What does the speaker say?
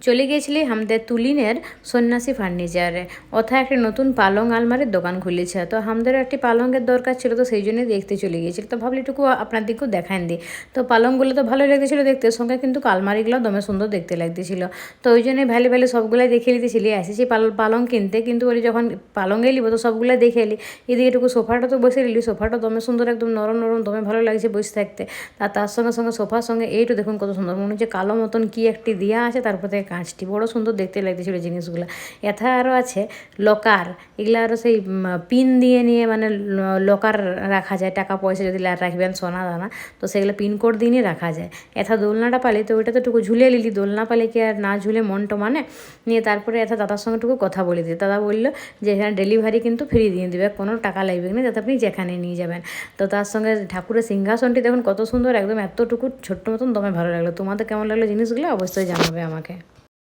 চলে গিয়েছিলি আমাদের তুলিনের সন্ন্যাসী ফার্নিচারে, ওথায় একটি নতুন পালং আলমারির দোকান খুলেছে। তো আমাদেরও একটি পালংয়ের দরকার ছিল, তো সেই জন্যই দেখতে চলে গিয়েছিল। তো ভাবলি একটু আপনার দিকেও দেখান দিই। তো পালংগুলো তো ভালোই লাগতেছিল দেখতে, সঙ্গে কিন্তু আলমারিগুলো দমে সুন্দর দেখতে লাগতেছিল। তো ওই জন্যই ভালো ভালো সবগুলাই দেখে নিতেছিলি। এসেছি পালং কিনতে, কিন্তু বলি যখন পালংয়ে নিব তো সবগুলাই দেখে এলি। এদিকে একটু সোফাটা তো বসে নিলি, সোফাটা দমে সুন্দর, একদম নরম নরম, দমে ভালো লাগছে বসে থাকতে। আর তার সঙ্গে সঙ্গে সোফার সঙ্গে এইটু দেখুন কত সুন্দর, মনে হচ্ছে কালো মতন কি একটি দেওয়া আছে, তারপর থেকে কাঁচটি বড় সুন্দর দেখতে লাগতেছিল জিনিসগুলো। এথা আরও আছে লকার, এগুলো আরও সেই পিন দিয়ে নিয়ে মানে লকার রাখা যায়, টাকা পয়সা যদি রাখবেন সোনা দানা, তো সেগুলো পিনকোড দিয়ে নিয়ে রাখা যায়। এথা দোলনাটা পালি, তো ওইটা তো একটু ঝুলে নিলি, দোলনা পালে কি আর না ঝুলে মনটা মানে নিয়ে। তারপরে এথা দাদার সঙ্গে একটু কথা বলে দিই, দাদা বললো যে এখানে ডেলিভারি কিন্তু ফ্রি দিয়ে দেবে, কোনো টাকা লাগবে না, যাতে আপনি যেখানে নিয়ে যাবেন। তো তার সঙ্গে ঠাকুরের সিংহাসনটি দেখুন কত সুন্দর, একদম এতটুকু ছোট্ট মতন দমে ভালো লাগলো। তোমাদের কেমন লাগলো জিনিসগুলো অবশ্যই জানাবে আমাকে।